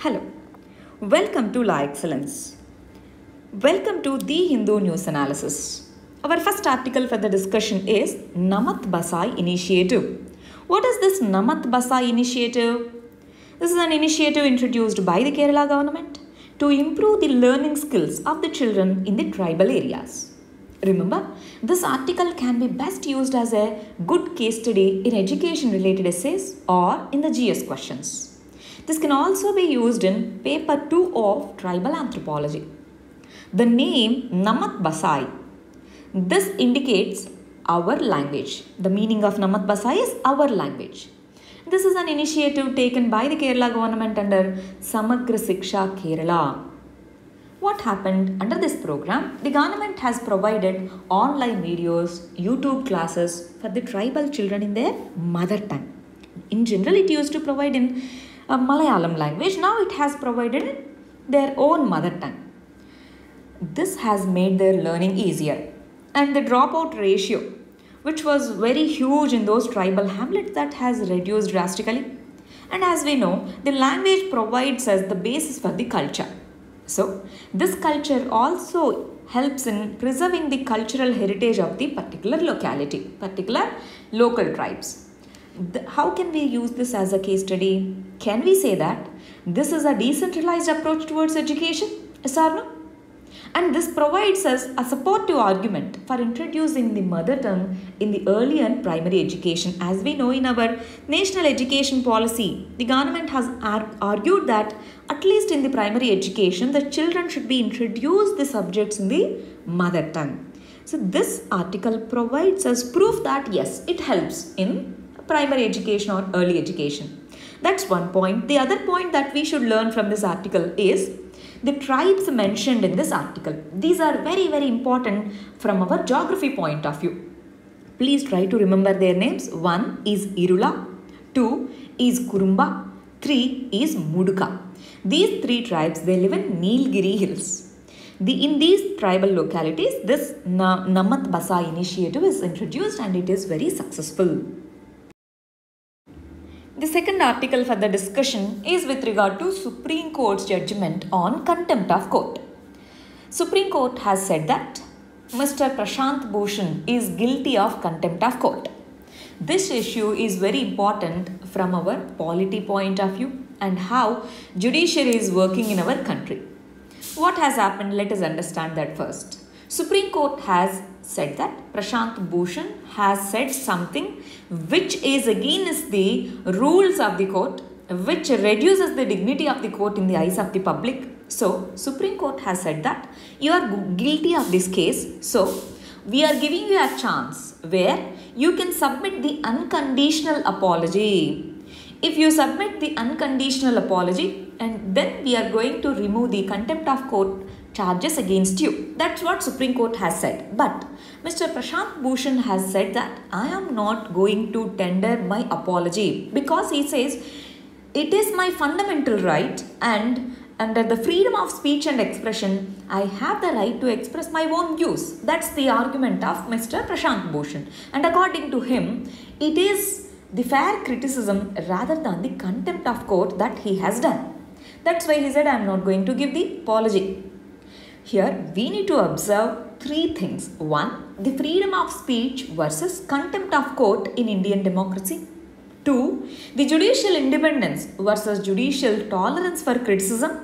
Hello, welcome to La Excellence. Welcome to the Hindu News Analysis. Our first article for the discussion is Namath Basai Initiative. What is this Namath Basai Initiative? This is an initiative introduced by the Kerala government to improve the learning skills of the children in the tribal areas. Remember, this article can be best used as a good case study in education related essays or in the GS questions. This can also be used in paper 2 of tribal anthropology. The name Namath Basai, this indicates our language. The meaning of Namath Basai is our language. This is an initiative taken by the Kerala government under Samagra Shiksha Kerala. What happened under this program? The government has provided online videos, YouTube classes for the tribal children in their mother tongue. In general, it used to provide in Malayalam language. Now it has provided their own mother tongue. This has made their learning easier. And the dropout ratio, which was very huge in those tribal hamlets, that has reduced drastically. And as we know, the language provides us the basis for the culture. So, this culture also helps in preserving the cultural heritage of the particular locality, particular local tribes. How can we use this as a case study? Can we say that this is a decentralized approach towards education? Yes or no? And this provides us a supportive argument for introducing the mother tongue in the early and primary education. As we know, in our national education policy, the government has argued that at least in the primary education, the children should be introduced the subjects in the mother tongue. So this article provides us proof that yes, it helps in primary education or early education. That's one point. The other point that we should learn from this article is the tribes mentioned in this article. These are very, very important from our geography point of view. Please try to remember their names. 1 is Irula, 2 is Kurumba, 3 is Muduka. These three tribes, they live in Nilgiri Hills. In these tribal localities, this Namath Basai initiative is introduced and it is very successful. The second article for the discussion is with regard to Supreme Court's judgment on contempt of court. Supreme Court has said that Mr. Prashant Bhushan is guilty of contempt of court. This issue is very important from our polity point of view and how judiciary is working in our country. What has happened? Let us understand that first. Supreme Court has said that Prashant Bhushan has said something which is against the rules of the court, which reduces the dignity of the court in the eyes of the public. So, Supreme Court has said that you are guilty of this case. So, we are giving you a chance where you can submit the unconditional apology. If you submit the unconditional apology, and then we are going to remove the contempt of court charges against you. That's what Supreme Court has said. But Mr. Prashant Bhushan has said that I am not going to tender my apology because he says it is my fundamental right and under the freedom of speech and expression, I have the right to express my own views. That's the argument of Mr. Prashant Bhushan. And according to him, it is the fair criticism rather than the contempt of court that he has done. That's why he said I am not going to give the apology. Here, we need to observe three things. 1. The freedom of speech versus contempt of court in Indian democracy. 2. The judicial independence versus judicial tolerance for criticism.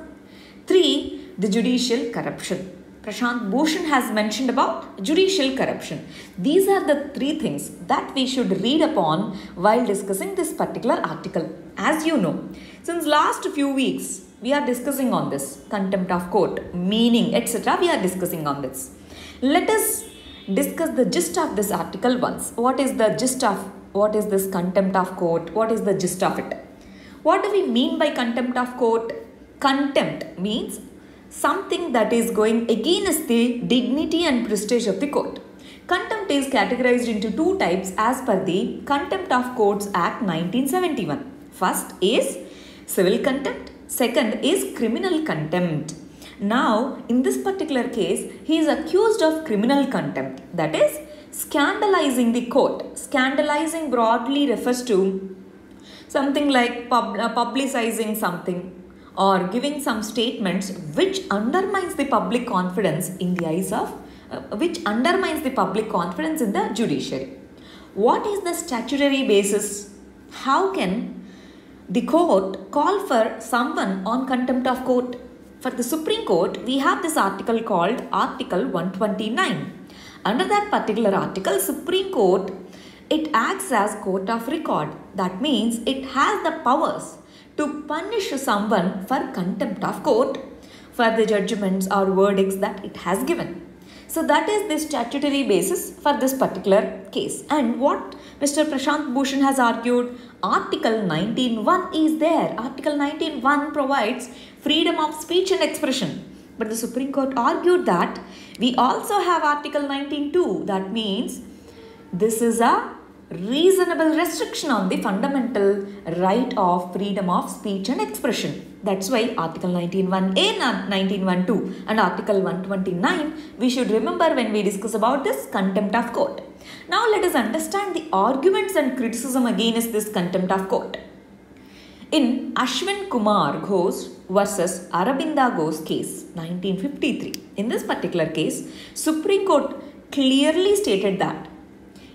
3. The judicial corruption. Prashant Bhushan has mentioned about judicial corruption. These are the three things that we should read upon while discussing this particular article. As you know, since last few weeks, we are discussing on this contempt of court, meaning, etc. We are discussing on this. Let us discuss the gist of this article once. What is the gist of, what is this contempt of court? What is the gist of it? What do we mean by contempt of court? Contempt means something that is going against the dignity and prestige of the court. Contempt is categorized into two types as per the Contempt of Courts Act 1971. First is civil contempt. Second is criminal contempt. Now, in this particular case, he is accused of criminal contempt. That is, scandalizing the court. Scandalizing broadly refers to something like publicizing something or giving some statements which undermines the public confidence in the eyes of the judiciary. What is the statutory basis? How can the court call for someone on contempt of court? For the Supreme Court, we have this article called Article 129. Under that particular article, Supreme Court, it acts as court of record. That means it has the powers to punish someone for contempt of court for the judgments or verdicts that it has given. So that is the statutory basis for this particular case. And what Mr. Prashant Bhushan has argued, Article 19.1 is there. Article 19.1 provides freedom of speech and expression. But the Supreme Court argued that we also have Article 19.2. That means this is a reasonable restriction on the fundamental right of freedom of speech and expression. That's why Article 19.1a, 19.1.2 and Article 129 we should remember when we discuss about this contempt of court. Now let us understand the arguments and criticism against this contempt of court. In Ashwin Kumar Ghosh versus Arabinda Ghosh case, 1953, in this particular case, Supreme Court clearly stated that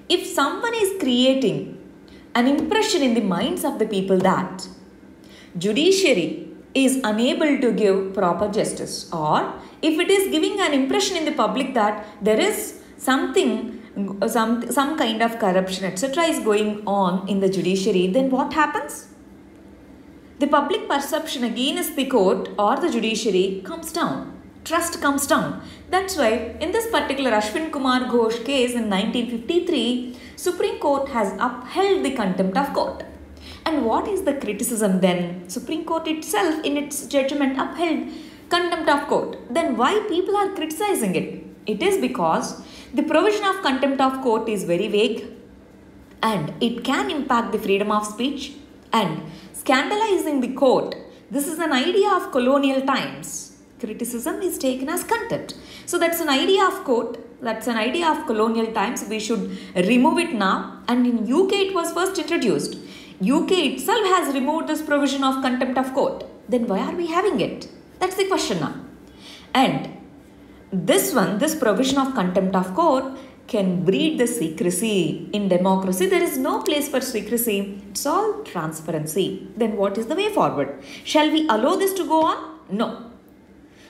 if someone is creating an impression in the minds of the people that judiciary is unable to give proper justice, or if it is giving an impression in the public that there is some kind of corruption, etc. is going on in the judiciary, then what happens? The public perception against the court or the judiciary comes down. Trust comes down. That's why in this particular Ashwin Kumar Ghosh case in 1953, Supreme Court has upheld the contempt of court. And what is the criticism then? Supreme Court itself in its judgment upheld contempt of court. Then why people are criticizing it? It is because the provision of contempt of court is very vague and it can impact the freedom of speech and scandalizing the court. This is an idea of colonial times. Criticism is taken as contempt. So that's an idea of court. That's an idea of colonial times. We should remove it now. And in UK it was first introduced. UK itself has removed this provision of contempt of court. Then why are we having it? That's the question now. And this provision of contempt of court can breed the secrecy. In democracy, there is no place for secrecy. It's all transparency. Then what is the way forward? Shall we allow this to go on? No.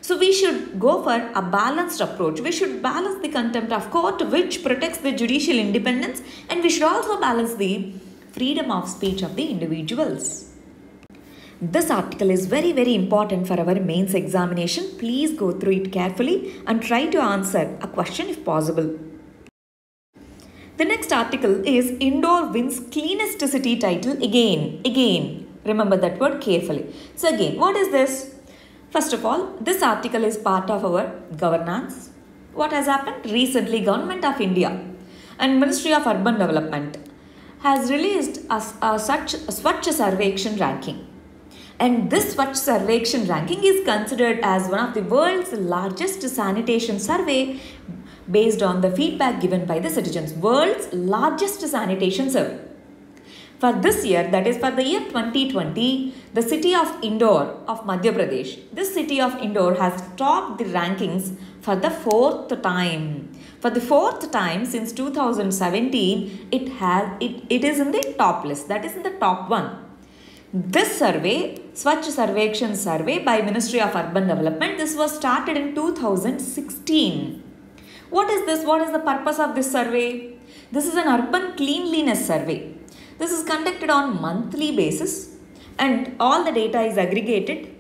So we should go for a balanced approach. We should balance the contempt of court which protects the judicial independence, and we should also balance the freedom of speech of the individuals. This article is very, very important for our mains examination. Please go through it carefully and try to answer a question if possible. The next article is Indore wins cleanest city title again. Remember that word carefully. So again, what is this? First of all, this article is part of our governance. What has happened? Recently, Government of India and Ministry of Urban Development has released a Swachh Sarvekshan ranking. And this Swachh Sarvekshan ranking is considered as one of the world's largest sanitation survey based on the feedback given by the citizens. World's largest sanitation survey. For this year, that is for the year 2020, the city of Indore of Madhya Pradesh, this city of Indore has topped the rankings for the fourth time. For the fourth time since 2017, it is in the top list, that is in the top one. This survey, Swachh Sarvekshan survey by Ministry of Urban Development, this was started in 2016. What is this? What is the purpose of this survey? This is an urban cleanliness survey. This is conducted on monthly basis and all the data is aggregated.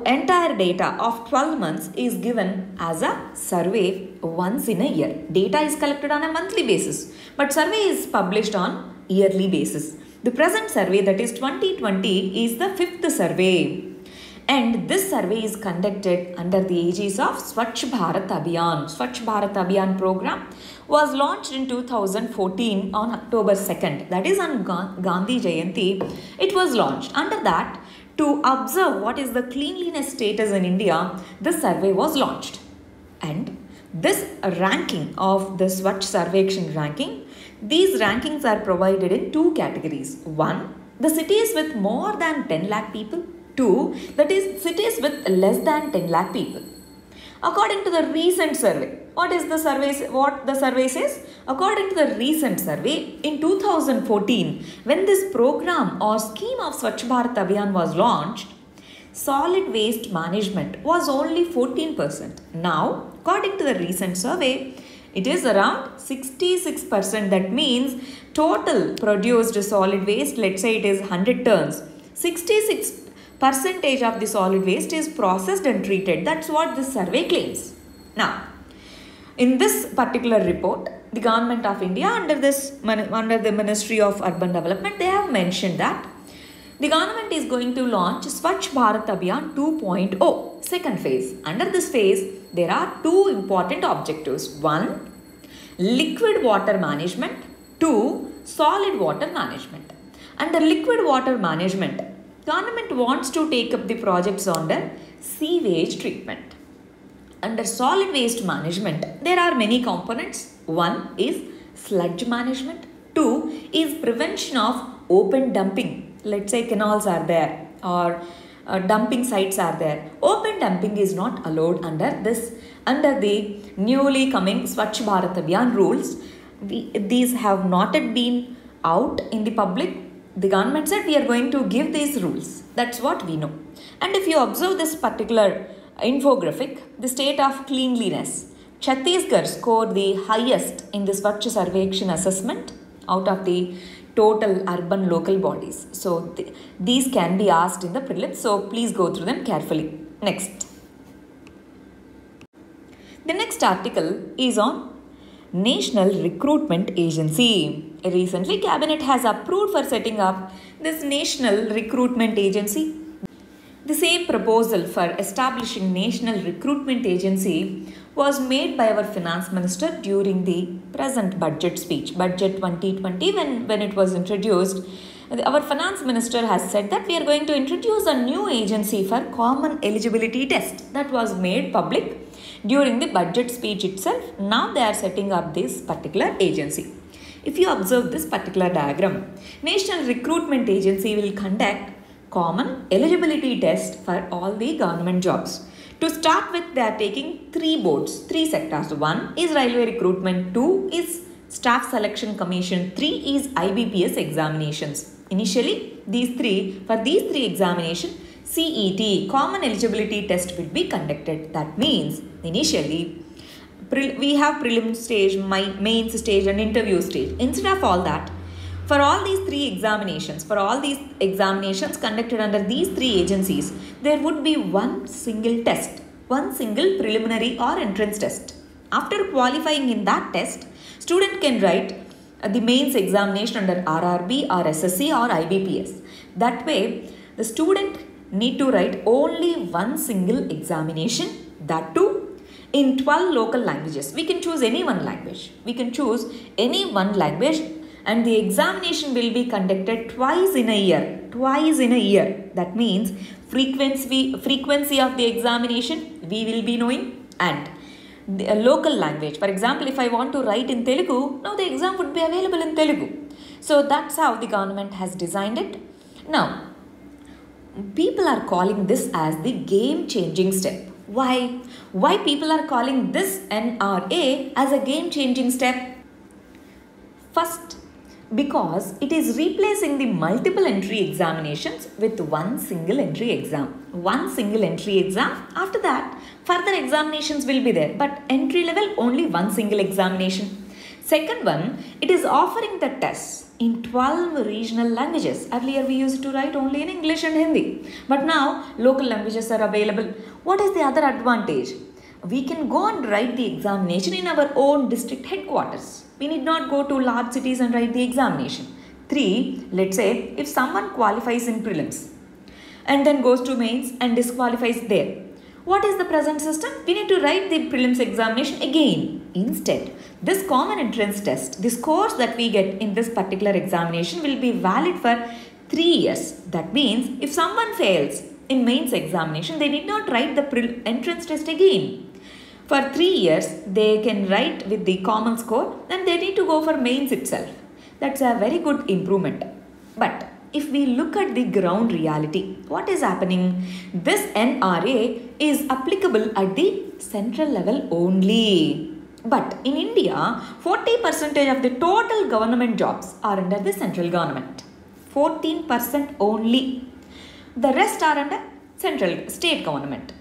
Entire data of 12 months is given as a survey once in a year. Data is collected on a monthly basis, but survey is published on yearly basis. The present survey, that is 2020, is the fifth survey. And this survey is conducted under the aegis of Swachh Bharat Abhiyan. Swachh Bharat Abhiyan program was launched in 2014 on October 2nd. That is on Gandhi Jayanti. It was launched. Under that, to observe what is the cleanliness status in India, this survey was launched. And this ranking of the Swachh Sarvekshan ranking, these rankings are provided in two categories. One, the cities with more than 10 lakh people. to, that is, cities with less than 10 lakh people. According to the recent survey, what the survey says? According to the recent survey, in 2014, when this program or scheme of Swachh Bharat Abhiyan was launched, solid waste management was only 14%. Now, according to the recent survey, it is around 66%. That means total produced solid waste, let's say it is 100 tons, 66% of the solid waste is processed and treated. That's what this survey claims. Now, in this particular report, the Government of India under the Ministry of Urban Development, they have mentioned that the government is going to launch Swachh Bharat Abhiyan 2.0, second phase. Under this phase, there are two important objectives. One, liquid water management. Two, solid water management. Under liquid water management, government wants to take up the projects under sewage treatment. Under solid waste management, there are many components. One is sludge management. Two is prevention of open dumping. Let's say canals are there or dumping sites are there. Open dumping is not allowed under the newly coming Swachh Bharat Abhiyan rules. These have not yet been out in the public. The government said we are going to give these rules. That's what we know. And if you observe this particular infographic, the state of cleanliness, Chhattisgarh scored the highest in the Swachh Sarvekshan assessment out of the total urban local bodies. So these can be asked in the prelims. So please go through them carefully. Next. The next article is on National Recruitment Agency. Recently, Cabinet has approved for setting up this National Recruitment Agency. The same proposal for establishing National Recruitment Agency was made by our Finance Minister during the present budget speech, Budget 2020, when it was introduced. Our Finance Minister has said that we are going to introduce a new agency for common eligibility test. That was made public during the budget speech itself. Now they are setting up this particular agency. If you observe this particular diagram, National Recruitment Agency will conduct common eligibility test for all the government jobs. To start with, they are taking three sectors. One is railway recruitment, two is staff selection commission, three is IBPS examinations. Initially, for these three examinations, CET, common eligibility test, will be conducted. That means, initially, we have prelim stage, mains stage and interview stage. Instead of all that, for all these examinations conducted under these three agencies, there would be one single test, one single preliminary or entrance test. After qualifying in that test, student can write the mains examination under RRB or SSC or IBPS. That way, the student need to write only one single examination, that too in 12 local languages. We can choose any one language. And the examination will be conducted twice in a year. That means frequency of the examination we will be knowing, and the local language. For example, if I want to write in Telugu, now the exam would be available in Telugu. So that's how the government has designed it. Now, people are calling this as the game-changing step. Why? Why people are calling this NRA as a game-changing step? First, because it is replacing the multiple entry examinations with one single entry exam. After that, further examinations will be there, but entry level only one single examination. Second one, it is offering the tests in 12 regional languages. Earlier we used to write only in English and Hindi, but now local languages are available. What is the other advantage? We can go and write the examination in our own district headquarters. We need not go to large cities and write the examination. 3, let's say if someone qualifies in prelims and then goes to mains and disqualifies there. What is the present system? We need to write the prelims examination again. Instead, this common entrance test, the scores that we get in this particular examination will be valid for 3 years. That means if someone fails in mains examination, they need not write the entrance test again. For 3 years, they can write with the common score, then they need to go for mains itself. That's a very good improvement. But if we look at the ground reality, what is happening? This NRA is applicable at the central level only. But in India, 40% of the total government jobs are under the central government. 14% only. The rest are under state government.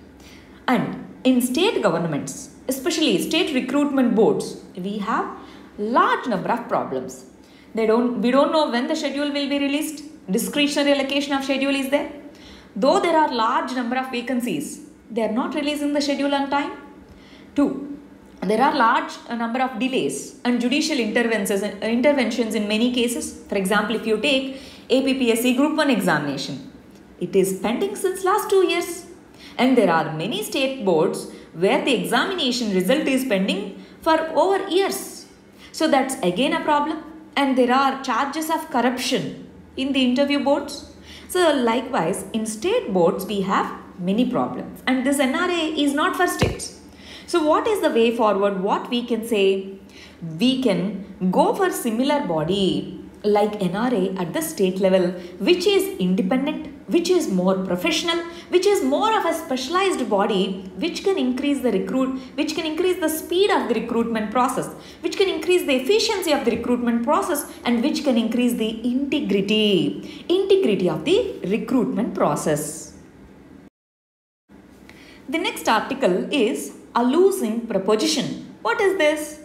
And in state governments, especially state recruitment boards, we have large number of problems. We don't know when the schedule will be released. Discretionary allocation of schedule is there. Though there are large number of vacancies, they are not releasing the schedule on time. 2. There are large number of delays and judicial interventions in many cases. For example, if you take APPSC Group 1 examination, it is pending since last 2 years. And there are many state boards where the examination result is pending for over years. So that's again a problem. And there are charges of corruption in the interview boards. So likewise, in state boards, we have many problems. And this NRA is not for states. So what is the way forward? What we can say? We can go for similar body like NRA at the state level, which is independent, which is more professional, which is more of a specialized body, which can increase the speed of the recruitment process, which can increase the efficiency of the recruitment process, and which can increase the integrity of the recruitment process. The next article is a losing proposition. What is this?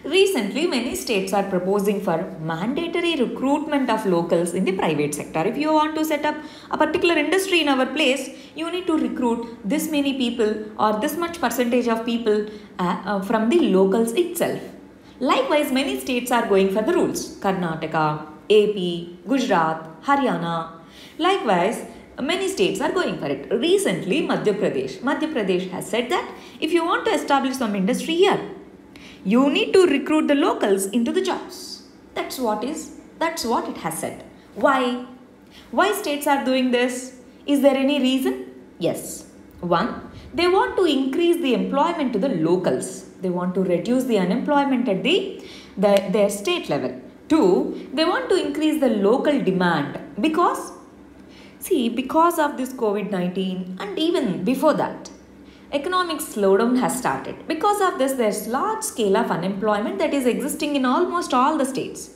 Recently, many states are proposing for mandatory recruitment of locals in the private sector. If you want to set up a particular industry in our place, you need to recruit this many people or this much percentage of people from the locals itself. Likewise, many states are going for the rules. Karnataka, AP, Gujarat, Haryana. Likewise, many states are going for it. Recently, Madhya Pradesh has said that if you want to establish some industry here, you need to recruit the locals into the jobs. That's what it has said. Why? Why states are doing this? Is there any reason? Yes. 1. They want to increase the employment to the locals. They want to reduce the unemployment at their state level. 2. They want to increase the local demand because of this COVID-19 and even before that, economic slowdown has started. Because of this, there's large scale of unemployment that is existing in almost all the states.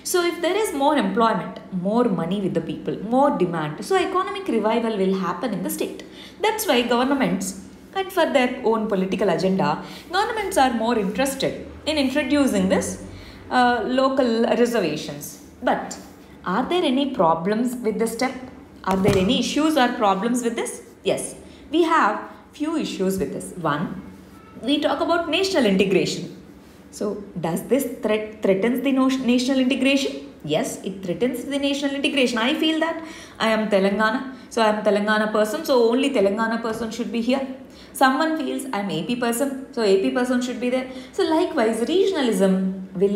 So if there is more employment, more money with the people, more demand, so economic revival will happen in the state. That's why governments, and for their own political agenda, governments are more interested in introducing this local reservations. But are there any problems with this step? Are there any issues or problems with this? Yes, we have few issues with this. 1, we talk about national integration. So, does this threatens the national integration? Yes, it threatens the national integration. I feel that I am Telangana, so I am Telangana person, so only Telangana person should be here. Someone feels I am AP person, so AP person should be there. So, likewise, regionalism will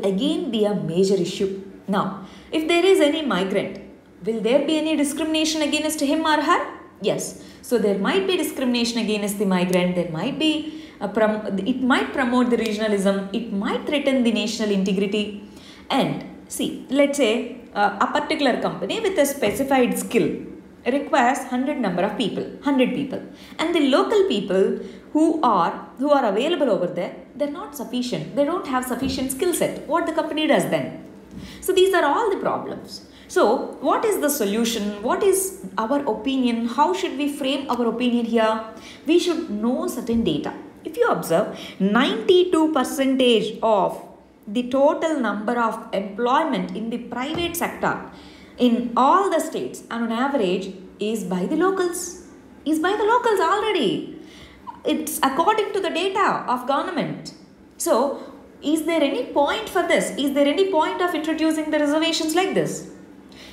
again be a major issue. Now, if there is any migrant, will there be any discrimination against him or her? Yes. So there might be discrimination against the migrant. There might be it might promote the regionalism. It might threaten the national integrity. And see, let's say a particular company with a specified skill requires 100 people, and the local people who are available over there, they're not sufficient. They don't have sufficient skill set. What the company does then? So these are all the problems. So, what is the solution? What is our opinion? How should we frame our opinion here? We should know certain data. If you observe, 92% of the total number of employment in the private sector in all the states and on average is by the locals. Is by the locals already. It's according to the data of government. So, is there any point for this? Is there any point of introducing the reservations like this?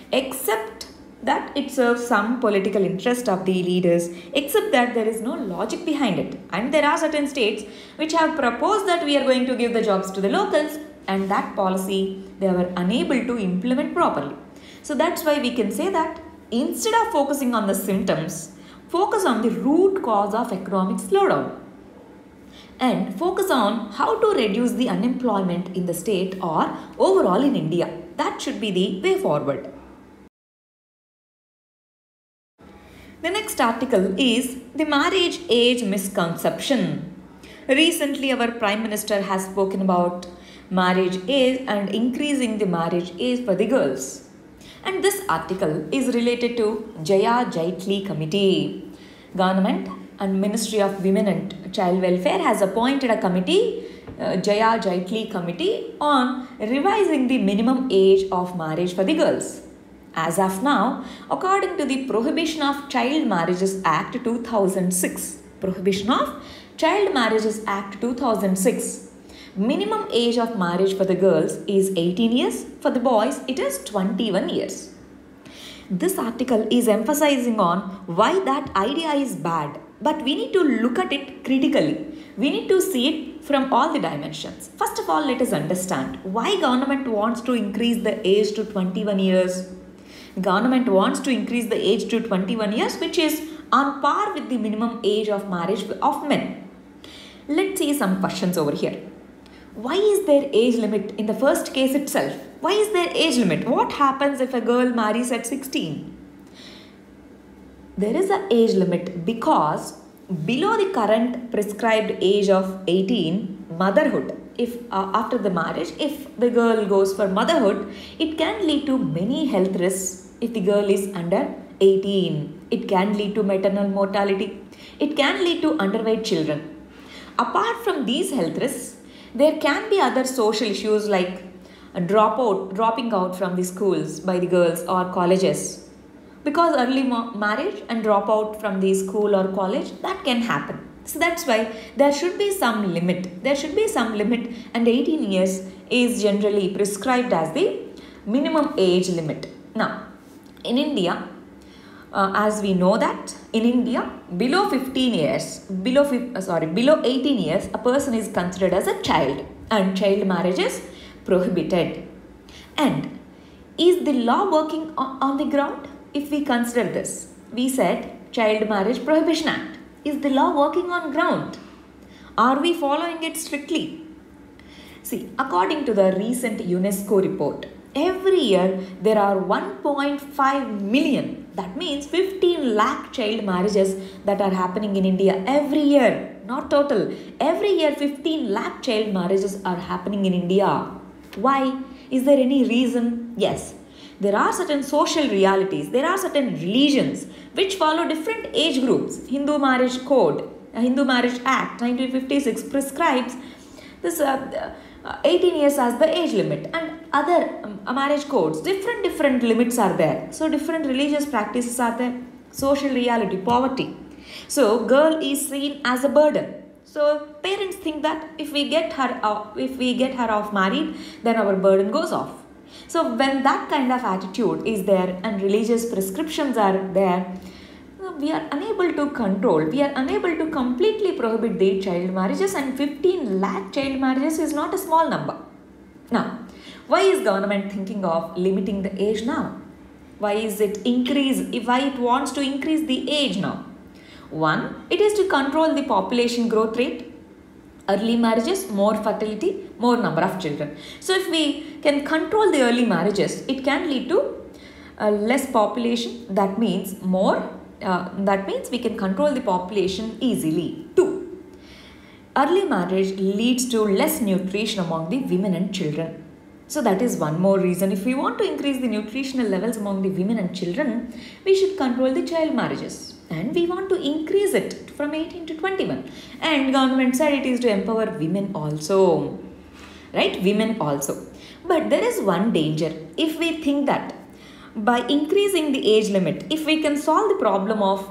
Except that it serves some political interest of the leaders, except that there is no logic behind it. And there are certain states which have proposed that we are going to give the jobs to the locals, and that policy they were unable to implement properly. So that's why we can say that instead of focusing on the symptoms, focus on the root cause of economic slowdown and focus on how to reduce the unemployment in the state or overall in India. That should be the way forward. The next article is the marriage age misconception. Recently, our Prime Minister has spoken about marriage age and increasing the marriage age for the girls. And this article is related to Jaya Jaitli Committee. Government and Ministry of Women and Child Welfare has appointed a committee, Jaya Jaitli Committee, on revising the minimum age of marriage for the girls. As of now, according to the Prohibition of Child Marriages Act 2006, Prohibition of Child Marriages Act 2006, minimum age of marriage for the girls is 18 years, for the boys it is 21 years. This article is emphasizing on why that idea is bad, but we need to look at it critically. We need to see it from all the dimensions. First of all, let us understand why government wants to increase the age to 21 years. Government wants to increase the age to 21 years, which is on par with the minimum age of marriage of men. Let's see some questions over here. Why is there age limit in the first case itself? Why is there age limit? What happens if a girl marries at 16? There is an age limit because below the current prescribed age of 18, motherhood, if after the marriage, if the girl goes for motherhood, it can lead to many health risks. If the girl is under 18, it can lead to maternal mortality. It can lead to underweight children. Apart from these health risks, there can be other social issues like dropping out from the schools by the girls or colleges. Because early marriage and drop out from the school or college, that can happen. So that's why there should be some limit. There should be some limit, and 18 years is generally prescribed as the minimum age limit. Now, in India, as we know that in India, below 18 years, a person is considered as a child, and child marriage is prohibited. And is the law working on the ground? If we consider this, we said Child Marriage Prohibition Act. Is the law working on ground? Are we following it strictly? See, according to the recent UNESCO report, every year there are 1.5 million, that means 15 lakh child marriages that are happening in India every year, not total. Every year 15 lakh child marriages are happening in India. Why? Is there any reason? Yes. There are certain social realities, there are certain religions which follow different age groups. Hindu Marriage Code, Hindu Marriage Act 1956 prescribes this 18 years as the age limit, and other marriage codes, different limits are there. So different religious practices are there. Social reality, poverty. So girl is seen as a burden. So parents think that if we get her off married, then our burden goes off. So when that kind of attitude is there and religious prescriptions are there, we are unable to control, we are unable to completely prohibit the child marriages, and 15 lakh child marriages is not a small number. Now, why is government thinking of limiting the age now? Why it wants to increase the age now? One, it is to control the population growth rate. Early marriages, more fertility, more number of children. So if we can control the early marriages, it can lead to less population. That means we can control the population easily. 2, early marriage leads to less nutrition among the women and children. So that is one more reason. If we want to increase the nutritional levels among the women and children, we should control the child marriages. And we want to increase it from 18 to 21. And government said it is to empower women also. Right? Women also. But there is one danger. If we think that by increasing the age limit, if we can solve the problem of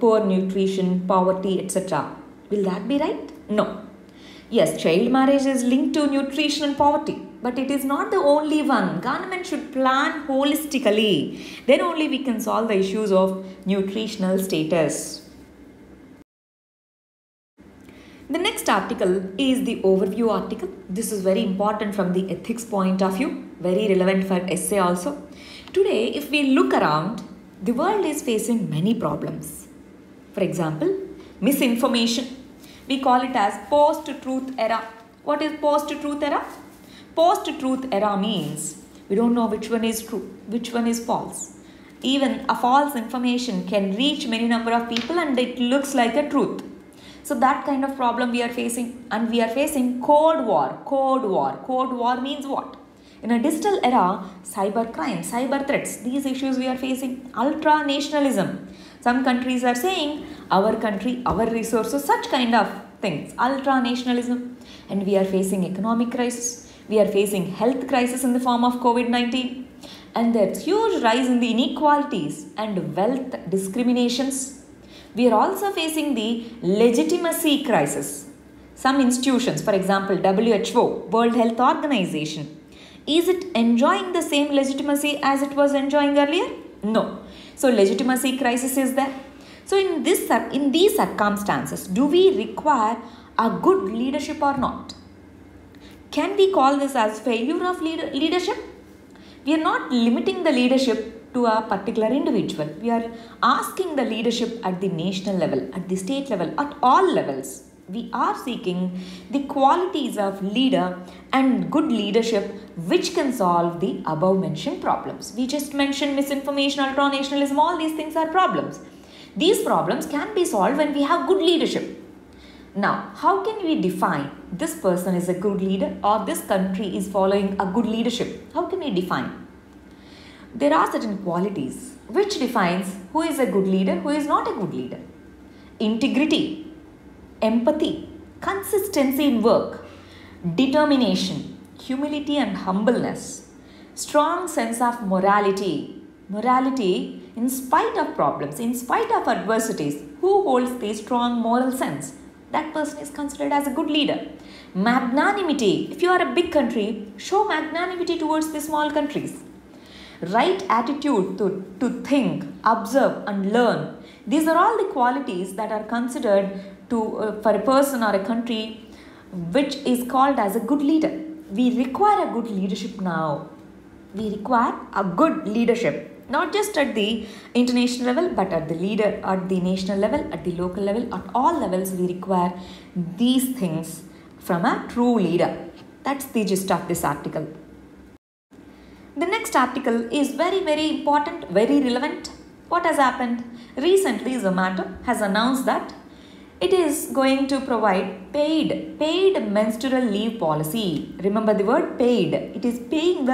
poor nutrition, poverty, etc., will that be right? No. Yes, child marriage is linked to nutrition and poverty, but it is not the only one. Government should plan holistically. Then only we can solve the issues of nutritional status. The next article is the overview article. This is very important from the ethics point of view, very relevant for essay also. Today, if we look around, the world is facing many problems. For example, misinformation. We call it as post-truth era. What is post-truth era? Post-truth era means we don't know which one is true, which one is false. Even a false information can reach many number of people and it looks like a truth. So that kind of problem we are facing, and we are facing Cold War. Cold War means what? In a digital era, cyber crime, cyber threats, these issues we are facing. Ultra nationalism. Some countries are saying our country, our resources, such kind of things. Ultra nationalism. And we are facing economic crisis. We are facing health crisis in the form of COVID-19. And there's huge rise in the inequalities and wealth discriminations. We are also facing the legitimacy crisis. Some institutions, for example, WHO, World Health Organization, is it enjoying the same legitimacy as it was enjoying earlier? No. So legitimacy crisis is there. So in these circumstances, do we require a good leadership or not? Can we call this as failure of leadership? We are not limiting the leadership to a particular individual. We are asking the leadership at the national level, at the state level, at all levels. We are seeking the qualities of leader and good leadership which can solve the above mentioned problems. We just mentioned misinformation, ultra-nationalism, all these things are problems. These problems can be solved when we have good leadership. Now, how can we define this person is a good leader or this country is following a good leadership? How can we define? There are certain qualities which defines who is a good leader, who is not a good leader. Integrity, empathy, consistency in work, determination, humility and humbleness, strong sense of morality. Morality in spite of problems, in spite of adversities. Who holds the strong moral sense? That person is considered as a good leader. Magnanimity. If you are a big country, show magnanimity towards the small countries. Right attitude to think, observe and learn. These are all the qualities that are considered for a person or a country which is called as a good leader. We require a good leadership now. We require a good leadership. Not just at the international level, but at the national level, at the local level, at all levels, we require these things from a true leader. That's the gist of this article. The next article is very, very important, very relevant. What has happened? Recently, Zomato has announced that it is going to provide paid menstrual leave policy. Remember the word paid. It is paying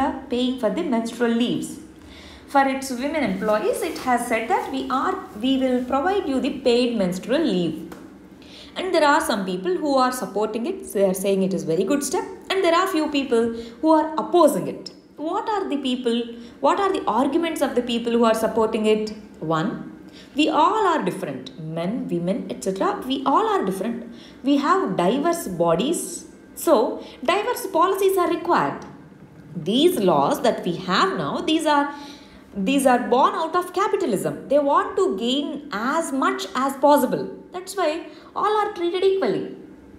for the menstrual leaves. For its women employees, it has said that we will provide you the paid menstrual leave. And there are some people who are supporting it. They are saying it is a very good step. And there are few people who are opposing it. What are the arguments of the people who are supporting it? One, we all are different. Men, women, etc. We all are different. We have diverse bodies. So, diverse policies are required. These laws that we have now, these are born out of capitalism. They want to gain as much as possible. That's why all are treated equally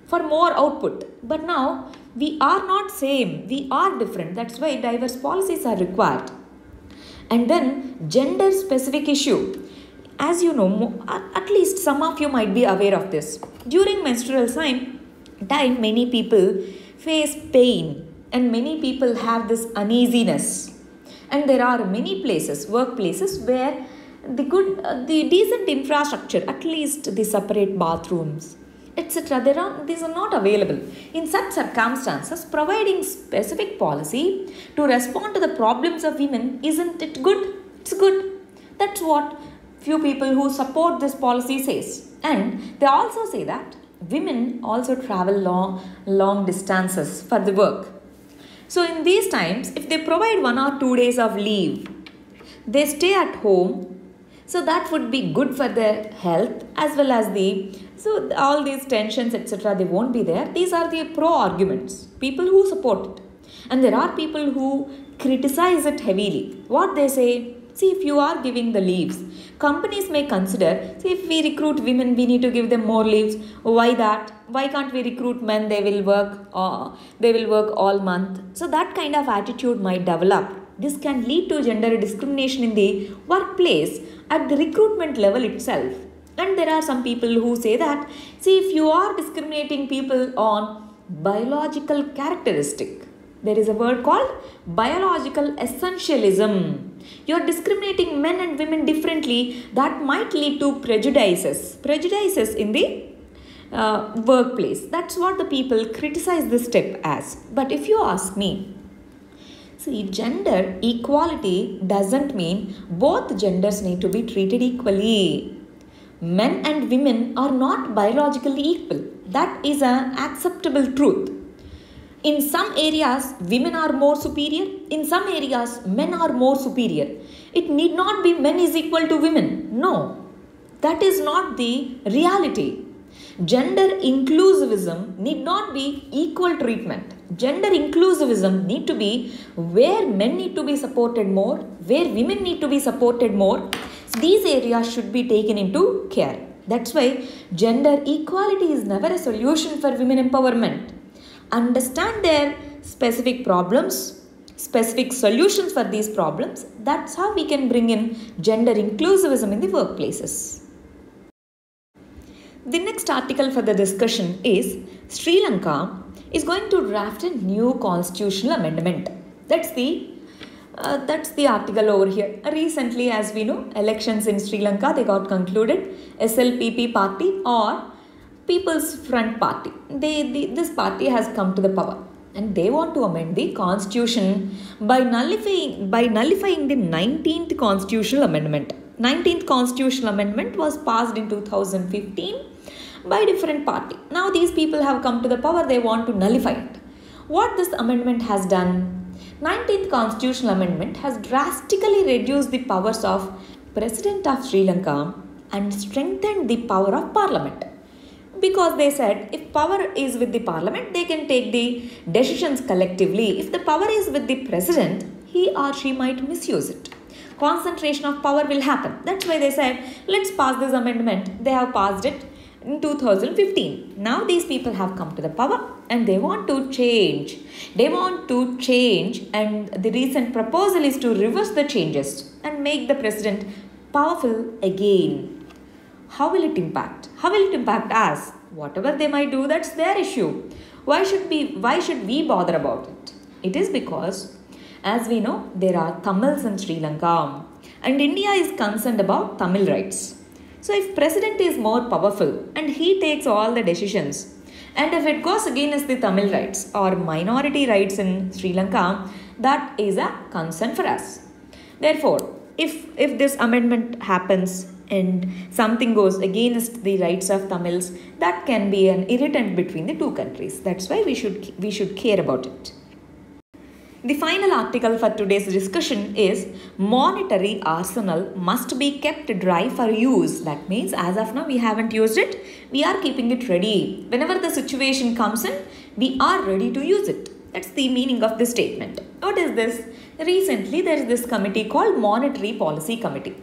for more output. But now we are not same. We are different. That's why diverse policies are required. And then gender specific issue. As you know, at least some of you might be aware of this. During menstrual time, many people face pain and many people have this uneasiness. And there are many workplaces where the decent infrastructure, at least the separate bathrooms, etc. These are not available. In such circumstances, providing specific policy to respond to the problems of women, isn't it good? It's good. That's what few people who support this policy says. And they also say that women also travel long distances for the work. So in these times, if they provide 1 or 2 days of leave, they stay at home. So that would be good for their health as well as so all these tensions, etc. they won't be there. These are the pro arguments, people who support it. And there are people who criticize it heavily. What they say, see, if you are giving the leaves, companies may consider, see, if we recruit women, we need to give them more leaves. Why that? Why can't we recruit men? They will work all month. So that kind of attitude might develop. This can lead to gender discrimination in the workplace at the recruitment level itself. And there are some people who say that, see, if you are discriminating people on biological characteristic, there is a word called biological essentialism. You're discriminating men and women differently. That might lead to prejudices in the workplace. That's what the people criticize this step as. But if you ask me, see, gender equality doesn't mean both genders need to be treated equally. Men and women are not biologically equal. That is an acceptable truth. In some areas, women are more superior. In some areas, men are more superior. It need not be men is equal to women. No, that is not the reality. Gender inclusivism need not be equal treatment. Gender inclusivism need to be where men need to be supported more, where women need to be supported more. These areas should be taken into care. That's why gender equality is never a solution for women empowerment. Understand their specific problems, specific solutions for these problems. That's how we can bring in gender inclusivism in the workplaces. The next article for the discussion is Sri Lanka is going to draft a new constitutional amendment. That's the article over here. Recently, as we know, elections in Sri Lanka, they got concluded. SLPP party or People's Front Party. This party has come to the power and they want to amend the constitution by nullifying the 19th constitutional amendment. 19th constitutional amendment was passed in 2015 by different party. Now these people have come to the power, they want to nullify it. What this amendment has done? 19th constitutional amendment has drastically reduced the powers of President of Sri Lanka and strengthened the power of Parliament. Because they said if power is with the Parliament, they can take the decisions collectively. If the power is with the President, he or she might misuse it. Concentration of power will happen. That's why they said, let's pass this amendment. They have passed it in 2015. Now these people have come to the power and they want to change. And the recent proposal is to reverse the changes and make the president powerful again. How will it impact? How will it impact us? Whatever they might do, that's their issue. Why should we bother about it? It is because, as we know, there are Tamils in Sri Lanka and India is concerned about Tamil rights. So if president is more powerful and he takes all the decisions, and if it goes against the Tamil rights or minority rights in Sri Lanka, that is a concern for us. Therefore, if this amendment happens and something goes against the rights of Tamils, that can be an irritant between the two countries. That's why we should care about it. The final article for today's discussion is monetary arsenal must be kept dry for use. That means as of now we haven't used it. We are keeping it ready. Whenever the situation comes in, we are ready to use it. That's the meaning of this statement. What is this? Recently there is this committee called Monetary Policy Committee.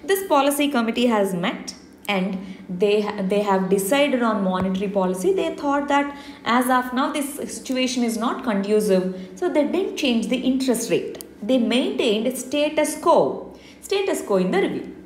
This policy committee has met and they have decided on monetary policy. They thought that as of now this situation is not conducive, so they didn't change the interest rate. They maintained status quo in the review.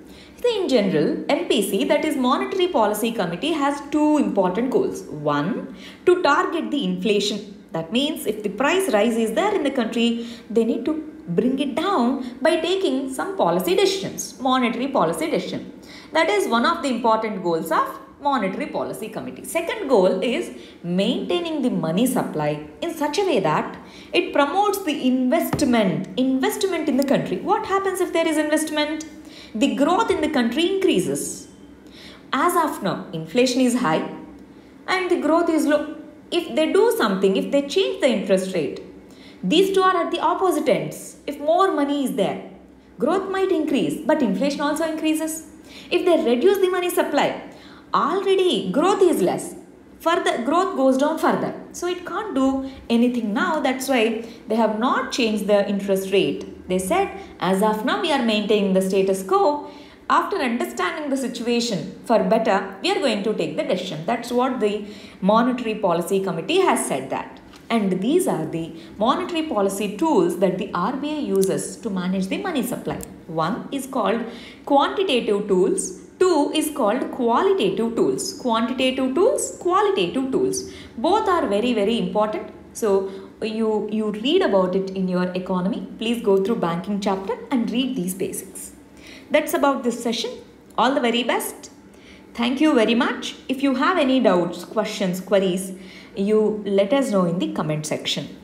So in general, MPC, that is Monetary Policy Committee, has two important goals. One, to target the inflation. That means if the price rise is there in the country, they need to bring it down by taking some policy decisions, monetary policy decision. That is one of the important goals of Monetary Policy Committee. Second goal is maintaining the money supply in such a way that it promotes the investment in the country. What happens if there is investment? The growth in the country increases. As of now, inflation is high and the growth is low. If they do something, if they change the interest rate, these two are at the opposite ends. If more money is there, growth might increase, but inflation also increases. If they reduce the money supply, already growth is less. Further, growth goes down further. So it can't do anything now. That's why they have not changed the interest rate. They said, as of now, we are maintaining the status quo. After understanding the situation for better, we are going to take the decision. That's what the Monetary Policy Committee has said that. And these are the monetary policy tools that the RBI uses to manage the money supply. One is called quantitative tools. Two is called qualitative tools. Quantitative tools, qualitative tools. Both are very, very important. So you read about it in your economy, please go through banking chapter and read these basics. That's about this session. All the very best. Thank you very much. If you have any doubts, questions, queries, you let us know in the comment section.